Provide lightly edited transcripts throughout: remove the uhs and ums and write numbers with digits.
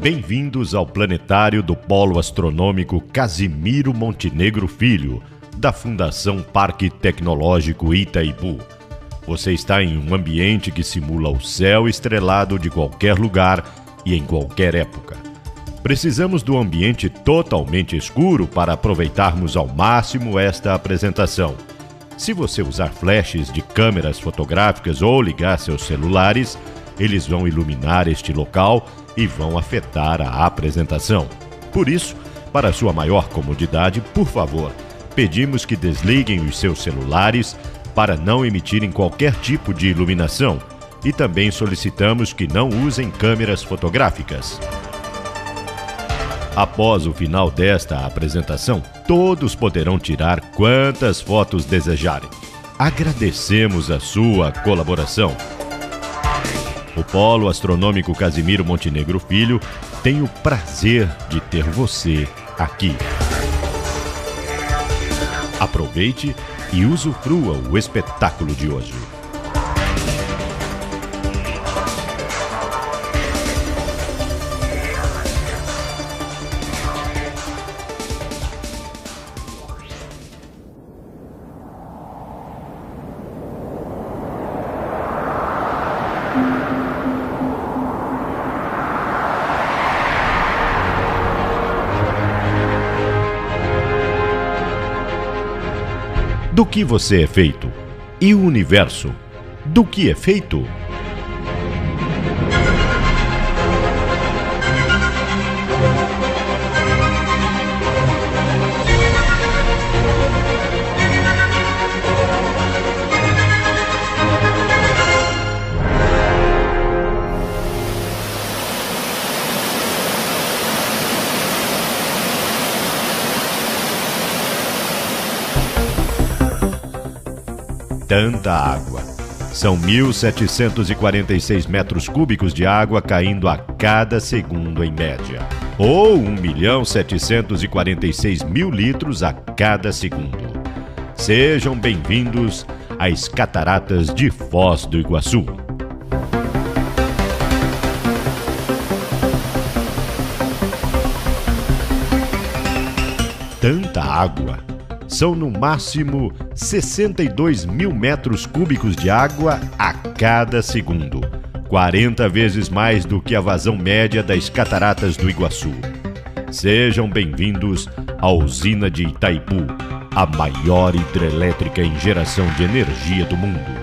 Bem-vindos ao planetário do Polo Astronômico Casimiro Montenegro Filho, da Fundação Parque Tecnológico Itaipu. Você está em um ambiente que simula o céu estrelado de qualquer lugar e em qualquer época. Precisamos do ambiente totalmente escuro para aproveitarmos ao máximo esta apresentação. Se você usar flashes de câmeras fotográficas ou ligar seus celulares, eles vão iluminar este local e vão afetar a apresentação. Por isso, para sua maior comodidade, por favor, pedimos que desliguem os seus celulares para não emitirem qualquer tipo de iluminação e também solicitamos que não usem câmeras fotográficas. Após o final desta apresentação, todos poderão tirar quantas fotos desejarem. Agradecemos a sua colaboração. O Polo Astronômico Casimiro Montenegro Filho tem o prazer de ter você aqui. Aproveite e usufrua o espetáculo de hoje. Do que você é feito? E o universo? Do que é feito? Tanta água. São 1.746 metros cúbicos de água caindo a cada segundo em média. Ou 1.746.000 litros a cada segundo. Sejam bem-vindos às Cataratas de Foz do Iguaçu. Tanta água. São no máximo 62.000 metros cúbicos de água a cada segundo, 40 vezes mais do que a vazão média das Cataratas do Iguaçu. Sejam bem-vindos à usina de Itaipu, a maior hidrelétrica em geração de energia do mundo.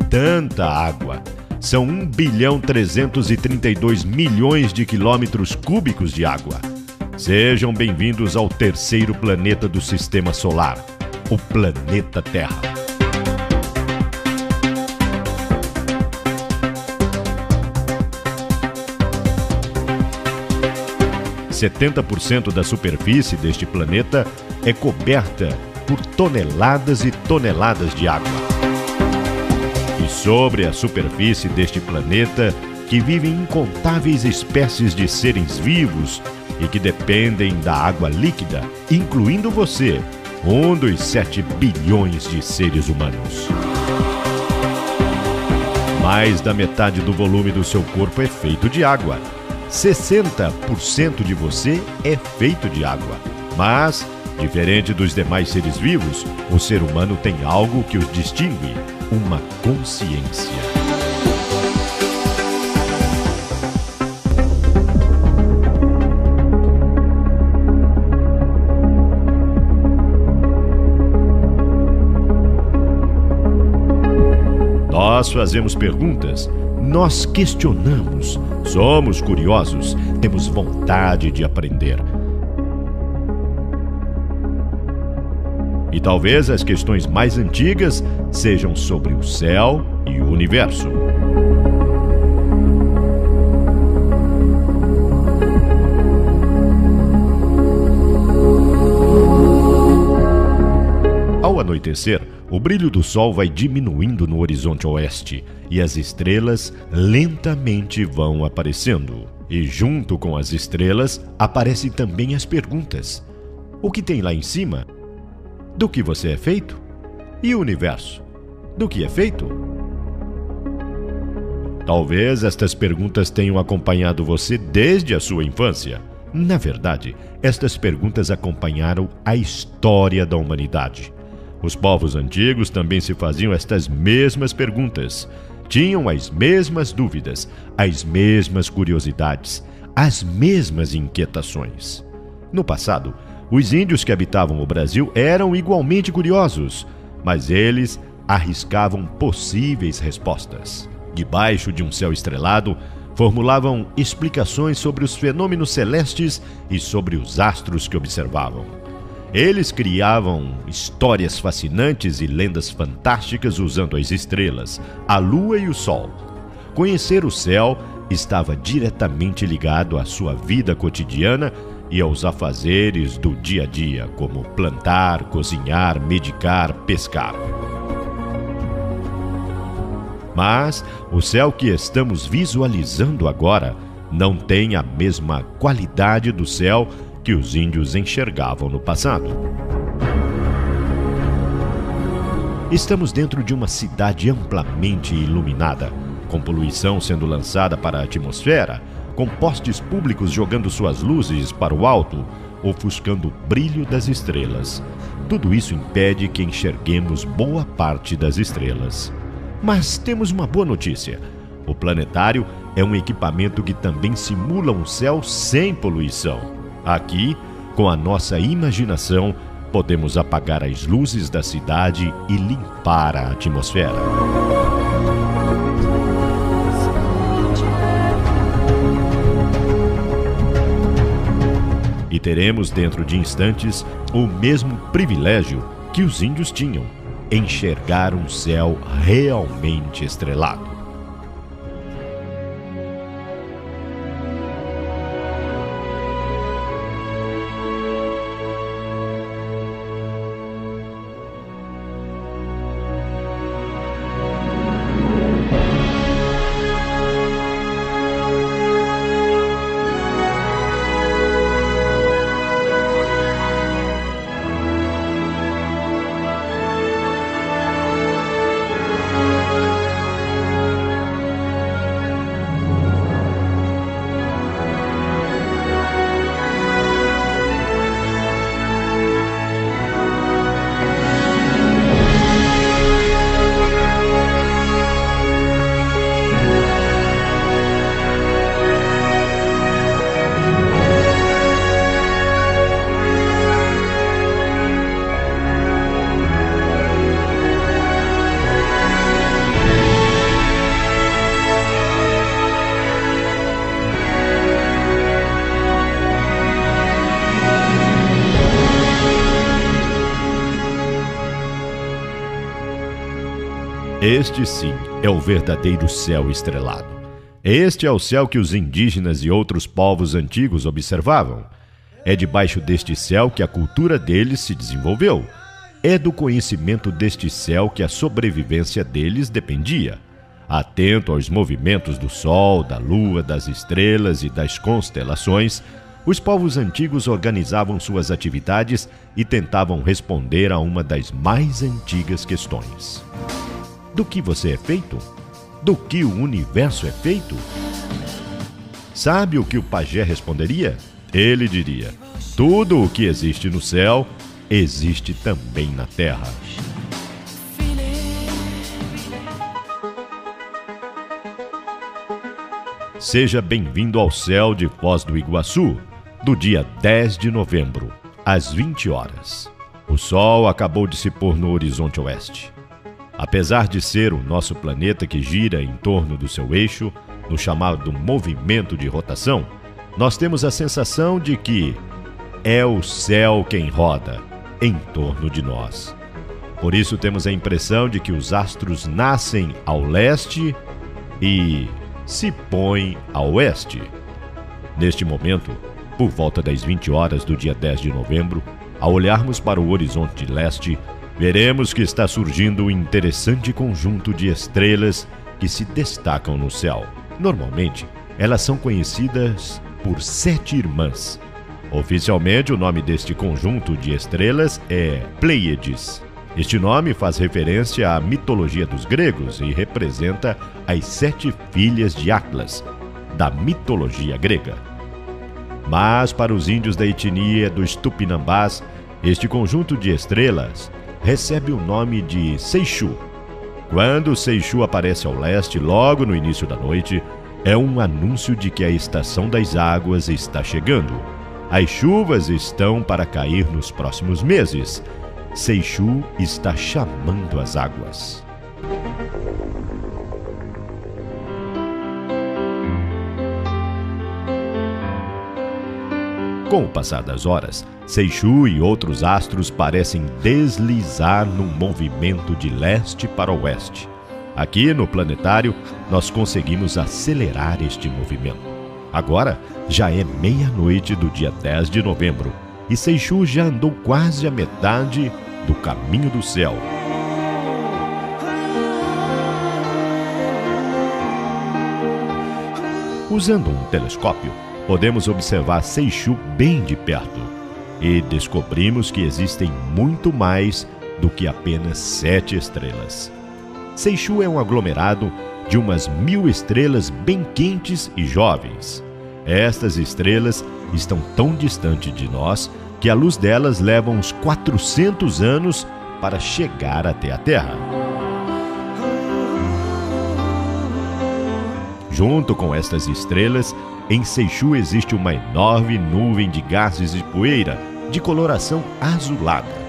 Tanta água. São 1.332.000.000 de quilômetros cúbicos de água. Sejam bem-vindos ao terceiro planeta do Sistema Solar, o planeta Terra. – 70% da superfície deste planeta é coberta por toneladas e toneladas de água. E sobre a superfície deste planeta, que vivem incontáveis espécies de seres vivos e que dependem da água líquida, incluindo você, um dos 7 bilhões de seres humanos. Mais da metade do volume do seu corpo é feito de água. 60% de você é feito de água. Mas, diferente dos demais seres vivos, o ser humano tem algo que os distingue: uma consciência. Nós fazemos perguntas, nós questionamos, somos curiosos, temos vontade de aprender. E talvez as questões mais antigas sejam sobre o céu e o universo. Ao anoitecer, o brilho do sol vai diminuindo no horizonte oeste e as estrelas lentamente vão aparecendo. E junto com as estrelas aparecem também as perguntas. O que tem lá em cima? Do que você é feito? E o universo? Do que é feito? Talvez estas perguntas tenham acompanhado você desde a sua infância. Na verdade, estas perguntas acompanharam a história da humanidade. Os povos antigos também se faziam estas mesmas perguntas. Tinham as mesmas dúvidas, as mesmas curiosidades, as mesmas inquietações. No passado, os índios que habitavam o Brasil eram igualmente curiosos, mas eles arriscavam possíveis respostas. Debaixo de um céu estrelado, formulavam explicações sobre os fenômenos celestes e sobre os astros que observavam. Eles criavam histórias fascinantes e lendas fantásticas usando as estrelas, a lua e o sol. Conhecer o céu estava diretamente ligado à sua vida cotidiana e aos afazeres do dia a dia, como plantar, cozinhar, medicar, pescar. Mas o céu que estamos visualizando agora não tem a mesma qualidade do céu que os índios enxergavam no passado. Estamos dentro de uma cidade amplamente iluminada, com poluição sendo lançada para a atmosfera, com postes públicos jogando suas luzes para o alto, ofuscando o brilho das estrelas. Tudo isso impede que enxerguemos boa parte das estrelas. Mas temos uma boa notícia. O planetário é um equipamento que também simula um céu sem poluição. Aqui, com a nossa imaginação, podemos apagar as luzes da cidade e limpar a atmosfera. E teremos dentro de instantes o mesmo privilégio que os índios tinham: enxergar um céu realmente estrelado. Este sim é o verdadeiro céu estrelado. Este é o céu que os indígenas e outros povos antigos observavam. É debaixo deste céu que a cultura deles se desenvolveu. É do conhecimento deste céu que a sobrevivência deles dependia. Atento aos movimentos do sol, da lua, das estrelas e das constelações, os povos antigos organizavam suas atividades e tentavam responder a uma das mais antigas questões: do que você é feito? Do que o universo é feito? Sabe o que o pajé responderia? Ele diria: tudo o que existe no céu existe também na terra. Seja bem-vindo ao céu de Foz do Iguaçu, do dia 10 de novembro, às 20 horas. O sol acabou de se pôr no horizonte oeste. Apesar de ser o nosso planeta que gira em torno do seu eixo, no chamado movimento de rotação, nós temos a sensação de que é o céu quem roda em torno de nós. Por isso temos a impressão de que os astros nascem ao leste e se põem a oeste. Neste momento, por volta das 20 horas do dia 10 de novembro, ao olharmos para o horizonte de leste, veremos que está surgindo um interessante conjunto de estrelas que se destacam no céu. Normalmente, Elas são conhecidas por 7 irmãs. Oficialmente, o nome deste conjunto de estrelas é Pleiades. Este nome faz referência à mitologia dos gregos e representa as 7 filhas de Atlas, da mitologia grega. Mas para os índios da etnia dos Tupinambás, este conjunto de estrelas recebe o nome de Seixu. Quando Seixu aparece ao leste, logo no início da noite, é um anúncio de que a estação das águas está chegando. As chuvas estão para cair nos próximos meses. Seixu está chamando as águas. Com o passar das horas, Seixu e outros astros parecem deslizar num movimento de leste para oeste. Aqui no planetário, nós conseguimos acelerar este movimento. Agora, já é meia-noite do dia 10 de novembro e Seixu já andou quase a metade do caminho do céu. Usando um telescópio, podemos observar Seixu bem de perto e descobrimos que existem muito mais do que apenas 7 estrelas. Seixu é um aglomerado de umas 1000 estrelas bem quentes e jovens. Estas estrelas estão tão distantes de nós que a luz delas leva uns 400 anos para chegar até a Terra. Junto com estas estrelas, em Seixu existe uma enorme nuvem de gases e poeira de coloração azulada.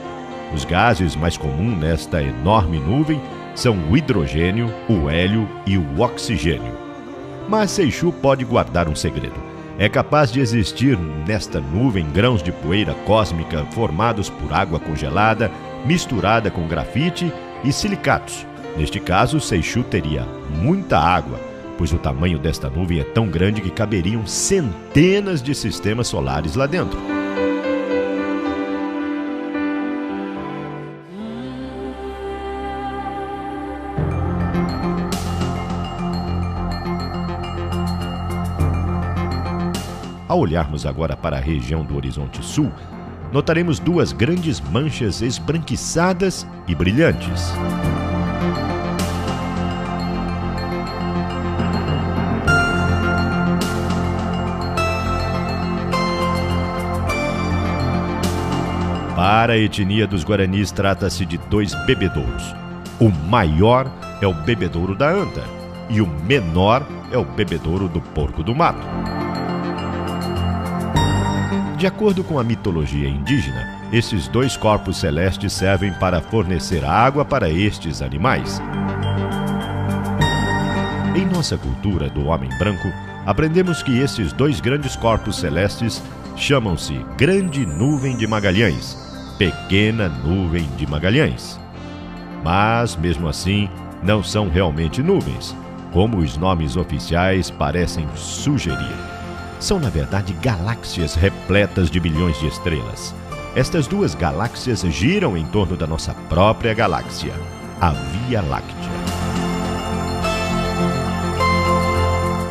Os gases mais comuns nesta enorme nuvem são o hidrogênio, o hélio e o oxigênio. Mas Seixu pode guardar um segredo. É capaz de existir nesta nuvem grãos de poeira cósmica formados por água congelada, misturada com grafite e silicatos. Neste caso, Seixu teria muita água, pois o tamanho desta nuvem é tão grande que caberiam centenas de sistemas solares lá dentro. Ao olharmos agora para a região do horizonte sul, notaremos 2 grandes manchas esbranquiçadas e brilhantes. Para a etnia dos Guaranis, trata-se de 2 bebedouros. O maior é o bebedouro da anta e o menor é o bebedouro do porco do mato. De acordo com a mitologia indígena, esses 2 corpos celestes servem para fornecer água para estes animais. Em nossa cultura do homem branco, aprendemos que esses 2 grandes corpos celestes chamam-se Grande Nuvem de Magalhães, Pequena Nuvem de Magalhães. Mas, mesmo assim, não são realmente nuvens, como os nomes oficiais parecem sugerir. São, na verdade, galáxias repletas de bilhões de estrelas. Estas 2 galáxias giram em torno da nossa própria galáxia, a Via Láctea.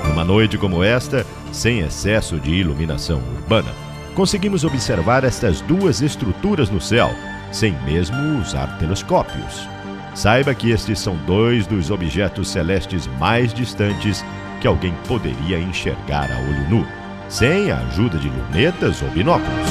Numa noite como esta, sem excesso de iluminação urbana, conseguimos observar estas 2 estruturas no céu, sem mesmo usar telescópios. Saiba que estes são 2 dos objetos celestes mais distantes que alguém poderia enxergar a olho nu, sem a ajuda de lunetas ou binóculos.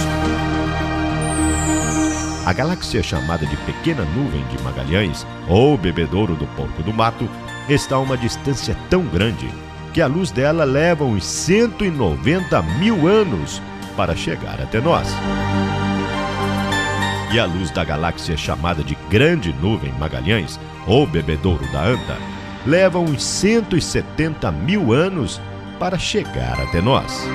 A galáxia chamada de Pequena Nuvem de Magalhães, ou Bebedouro do Porco do Mato, está a uma distância tão grande que a luz dela leva uns 190 mil anos para chegar até nós. E a luz da galáxia chamada de Grande Nuvem Magalhães, ou Bebedouro da Anta, leva uns 170 mil anos para chegar até nós.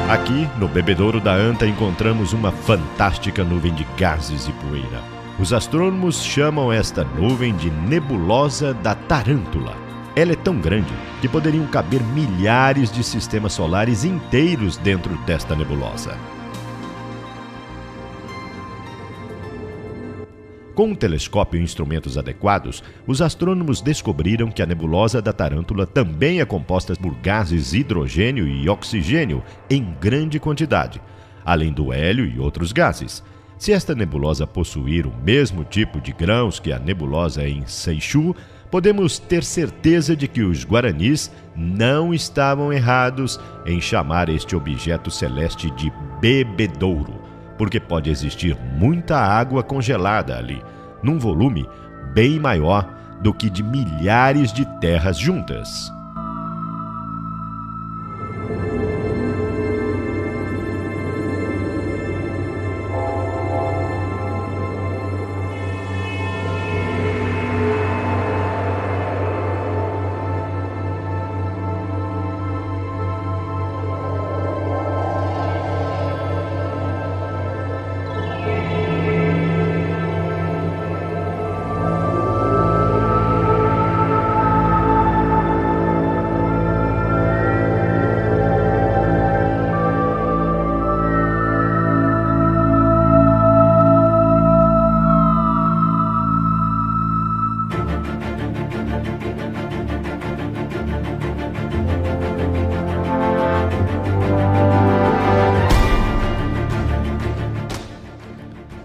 Aqui, no Bebedouro da Anta, encontramos uma fantástica nuvem de gases e poeira. Os astrônomos chamam esta nuvem de Nebulosa da Tarântula. Ela é tão grande que poderiam caber milhares de sistemas solares inteiros dentro desta nebulosa. Com um telescópio e instrumentos adequados, os astrônomos descobriram que a nebulosa da Tarântula também é composta por gases hidrogênio e oxigênio em grande quantidade, além do hélio e outros gases. Se esta nebulosa possuir o mesmo tipo de grãos que a nebulosa em Seichu, podemos ter certeza de que os guaranis não estavam errados em chamar este objeto celeste de bebedouro, porque pode existir muita água congelada ali, num volume bem maior do que de milhares de terras juntas.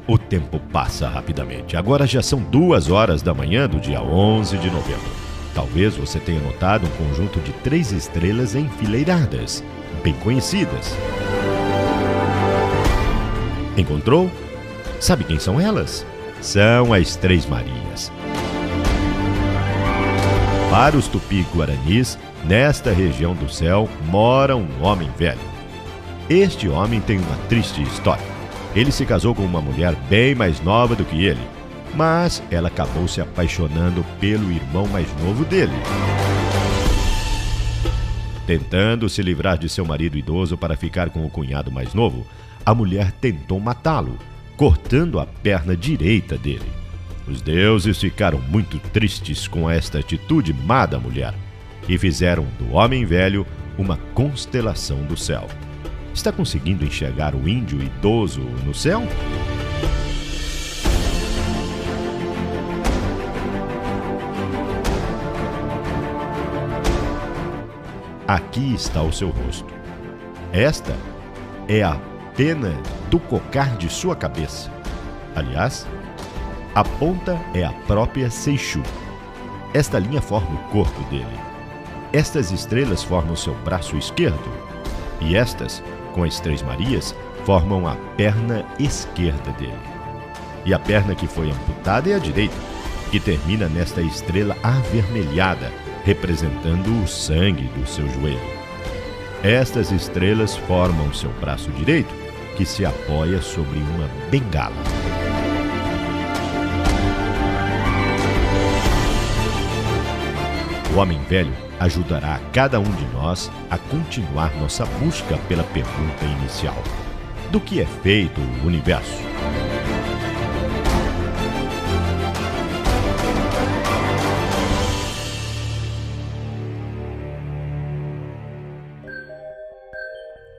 O tempo passa rapidamente. Agora já são 2 horas da manhã do dia 11 de novembro. Talvez você tenha notado um conjunto de 3 estrelas enfileiradas, bem conhecidas. Encontrou? Sabe quem são elas? São as Três Marias. Para os tupi-guaranis, nesta região do céu mora um homem velho. Este homem tem uma triste história. Ele se casou com uma mulher bem mais nova do que ele, mas ela acabou se apaixonando pelo irmão mais novo dele. Tentando se livrar de seu marido idoso para ficar com o cunhado mais novo, a mulher tentou matá-lo, cortando a perna direita dele. Os deuses ficaram muito tristes com esta atitude má da mulher e fizeram do homem velho uma constelação do céu. Está conseguindo enxergar o índio idoso no céu? Aqui está o seu rosto. Esta é a pena do cocar de sua cabeça. Aliás, a ponta é a própria Seichu. Esta linha forma o corpo dele. Estas estrelas formam seu braço esquerdo. E estas, com as Três Marias, formam a perna esquerda dele. E a perna que foi amputada é a direita, que termina nesta estrela avermelhada, representando o sangue do seu joelho. Estas estrelas formam seu braço direito, que se apoia sobre uma bengala. O homem velho ajudará cada um de nós a continuar nossa busca pela pergunta inicial: do que é feito o universo?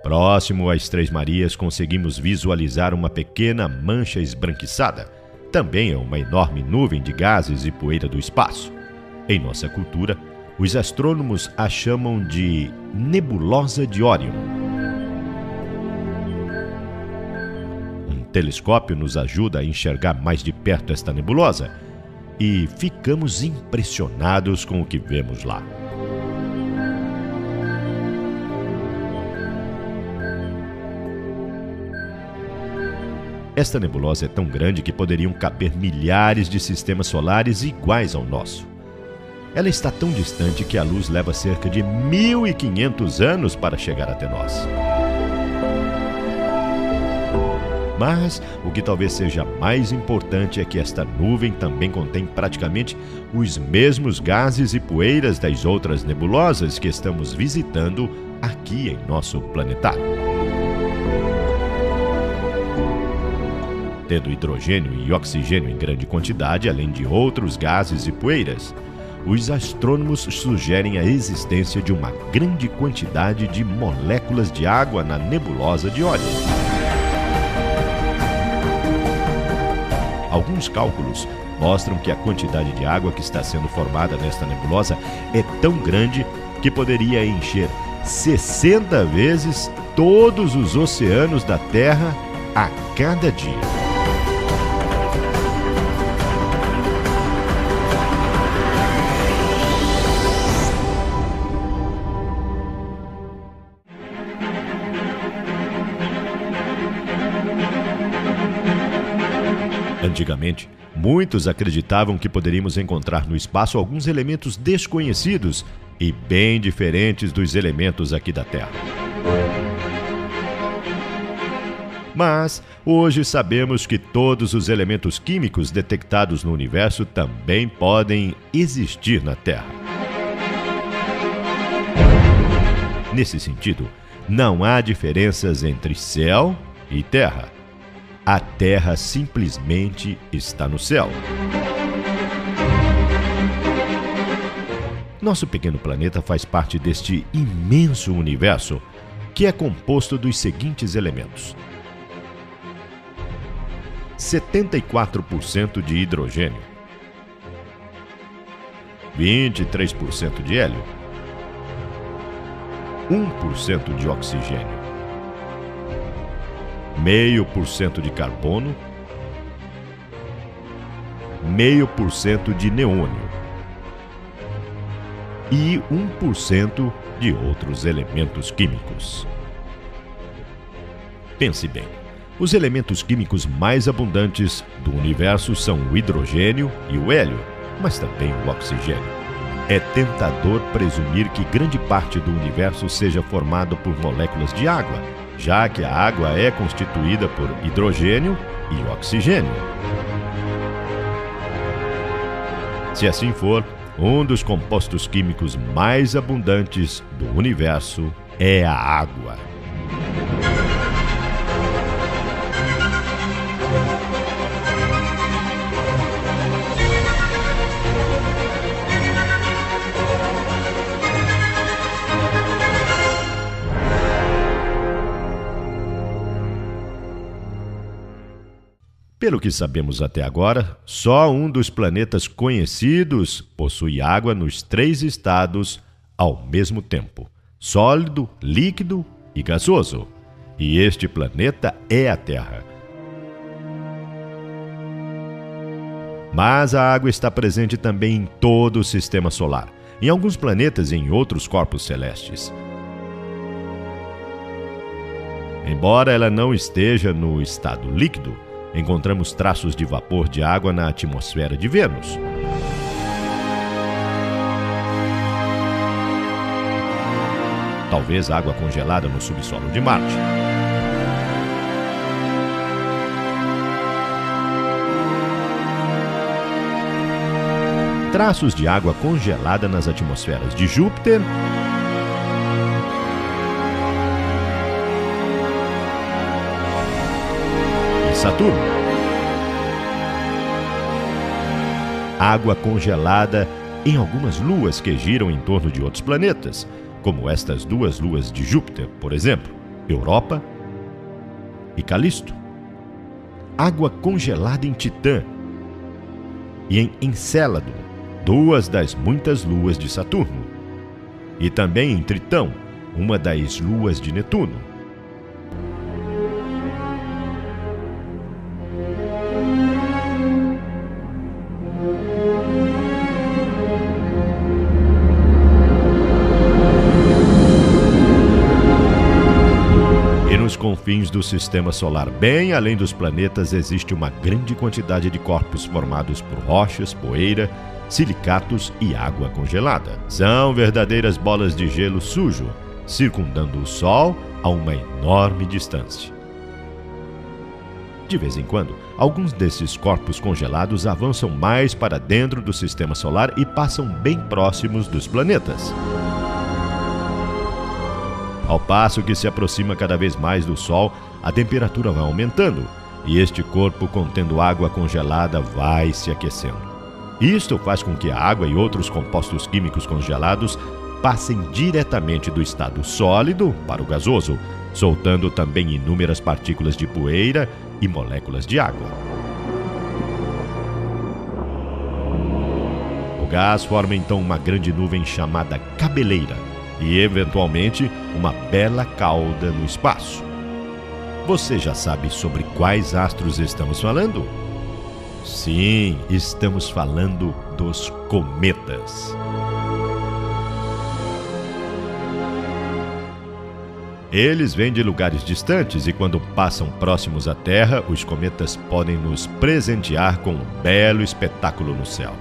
Próximo às Três Marias, conseguimos visualizar uma pequena mancha esbranquiçada. Também é uma enorme nuvem de gases e poeira do espaço. Em nossa cultura, os astrônomos a chamam de nebulosa de Órion. Um telescópio nos ajuda a enxergar mais de perto esta nebulosa e ficamos impressionados com o que vemos lá. Esta nebulosa é tão grande que poderiam caber milhares de sistemas solares iguais ao nosso. Ela está tão distante que a luz leva cerca de 1.500 anos para chegar até nós. Mas o que talvez seja mais importante é que esta nuvem também contém praticamente os mesmos gases e poeiras das outras nebulosas que estamos visitando aqui em nosso planetário. Tendo hidrogênio e oxigênio em grande quantidade, além de outros gases e poeiras, os astrônomos sugerem a existência de uma grande quantidade de moléculas de água na nebulosa de Órion. Alguns cálculos mostram que a quantidade de água que está sendo formada nesta nebulosa é tão grande que poderia encher 60 vezes todos os oceanos da Terra a cada dia. Antigamente, muitos acreditavam que poderíamos encontrar no espaço alguns elementos desconhecidos e bem diferentes dos elementos aqui da Terra. Mas hoje sabemos que todos os elementos químicos detectados no universo também podem existir na Terra. Nesse sentido, não há diferenças entre céu e terra. A Terra simplesmente está no céu. Nosso pequeno planeta faz parte deste imenso universo, que é composto dos seguintes elementos: 74% de hidrogênio, 23% de hélio, 1% de oxigênio, 0,5% de carbono, 0,5% de neônio e 1% de outros elementos químicos. Pense bem, os elementos químicos mais abundantes do universo são o hidrogênio e o hélio, mas também o oxigênio. É tentador presumir que grande parte do universo seja formado por moléculas de água, já que a água é constituída por hidrogênio e oxigênio. Se assim for, um dos compostos químicos mais abundantes do universo é a água. Pelo que sabemos até agora, só um dos planetas conhecidos possui água nos 3 estados ao mesmo tempo: sólido, líquido e gasoso. E este planeta é a Terra. Mas a água está presente também em todo o Sistema Solar, em alguns planetas e em outros corpos celestes. Embora ela não esteja no estado líquido, encontramos traços de vapor de água na atmosfera de Vênus. Talvez água congelada no subsolo de Marte. Traços de água congelada nas atmosferas de Júpiter e Saturno. Água congelada em algumas luas que giram em torno de outros planetas, como estas 2 luas de Júpiter, por exemplo, Europa e Calisto. Água congelada em Titã e em Encélado, 2 das muitas luas de Saturno, e também em Tritão, uma das luas de Netuno. Nos confins do Sistema Solar, bem além dos planetas, existe uma grande quantidade de corpos formados por rochas, poeira, silicatos e água congelada. São verdadeiras bolas de gelo sujo, circundando o Sol a uma enorme distância. De vez em quando, alguns desses corpos congelados avançam mais para dentro do Sistema Solar e passam bem próximos dos planetas. Ao passo que se aproxima cada vez mais do Sol, a temperatura vai aumentando e este corpo contendo água congelada vai se aquecendo. Isto faz com que a água e outros compostos químicos congelados passem diretamente do estado sólido para o gasoso, soltando também inúmeras partículas de poeira e moléculas de água. gás forma então uma grande nuvem chamada cabeleira e, eventualmente, uma bela cauda no espaço. Você já sabe sobre quais astros estamos falando? Sim, estamos falando dos cometas. Eles vêm de lugares distantes e, quando passam próximos à Terra, os cometas podem nos presentear com um belo espetáculo no céu.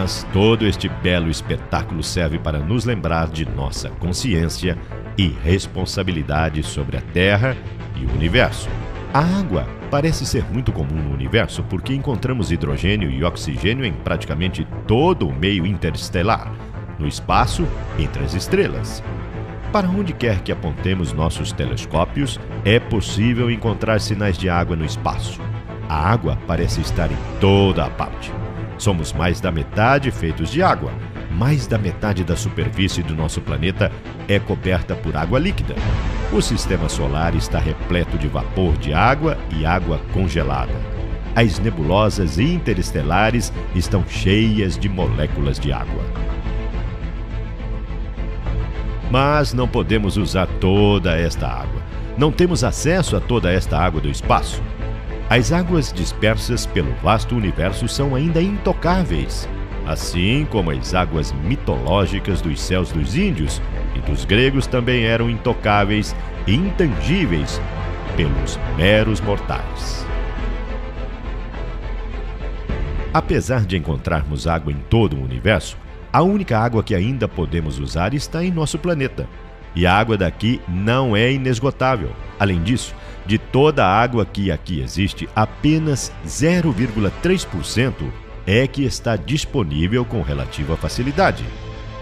Mas todo este belo espetáculo serve para nos lembrar de nossa consciência e responsabilidade sobre a Terra e o universo. A água parece ser muito comum no universo porque encontramos hidrogênio e oxigênio em praticamente todo o meio interestelar, no espaço, entre as estrelas. Para onde quer que apontemos nossos telescópios, é possível encontrar sinais de água no espaço. A água parece estar em toda a parte. Somos mais da metade feitos de água. Mais da metade da superfície do nosso planeta é coberta por água líquida. O sistema solar está repleto de vapor de água e água congelada. As nebulosas interestelares estão cheias de moléculas de água. Mas não podemos usar toda esta água. Não temos acesso a toda esta água do espaço. As águas dispersas pelo vasto universo são ainda intocáveis, assim como as águas mitológicas dos céus dos índios e dos gregos também eram intocáveis e intangíveis pelos meros mortais. Apesar de encontrarmos água em todo o universo, a única água que ainda podemos usar está em nosso planeta. E a água daqui não é inesgotável. Além disso, de toda a água que aqui existe, apenas 0,3% é que está disponível com relativa facilidade.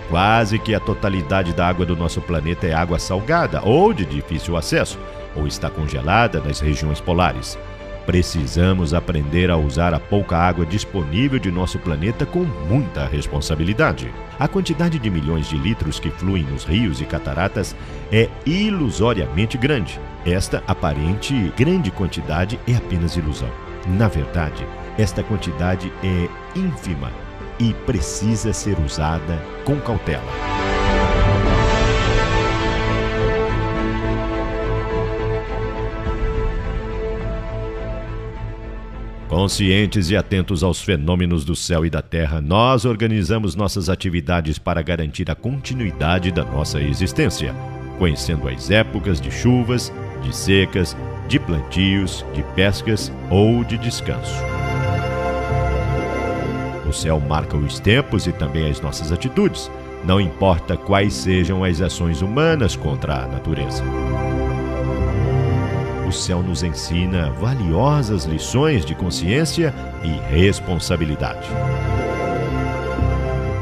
Quase que a totalidade da água do nosso planeta é água salgada ou de difícil acesso, ou está congelada nas regiões polares. Precisamos aprender a usar a pouca água disponível de nosso planeta com muita responsabilidade. A quantidade de milhões de litros que fluem nos rios e cataratas é ilusoriamente grande. Esta aparente grande quantidade é apenas ilusão. Na verdade, esta quantidade é ínfima e precisa ser usada com cautela. Conscientes e atentos aos fenômenos do céu e da terra, nós organizamos nossas atividades para garantir a continuidade da nossa existência, conhecendo as épocas de chuvas, de secas, de plantios, de pescas ou de descanso. O céu marca os tempos e também as nossas atitudes, não importa quais sejam as ações humanas contra a natureza. O céu nos ensina valiosas lições de consciência e responsabilidade.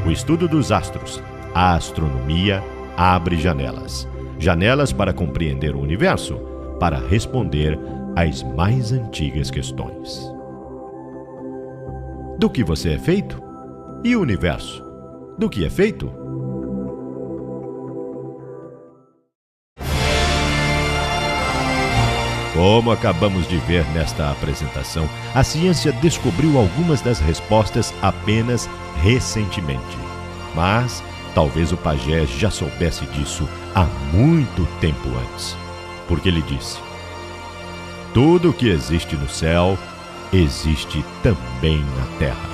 O estudo dos astros, a astronomia, abre janelas. Janelas para compreender o universo, para responder às mais antigas questões. Do que você é feito? E o universo? Do que é feito? Como acabamos de ver nesta apresentação, a ciência descobriu algumas das respostas apenas recentemente. Mas talvez o pajé já soubesse disso há muito tempo antes. Porque ele disse: tudo o que existe no céu existe também na terra.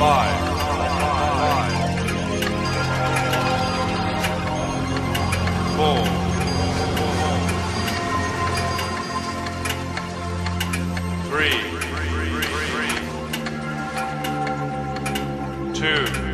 Five, 4, 3, 2,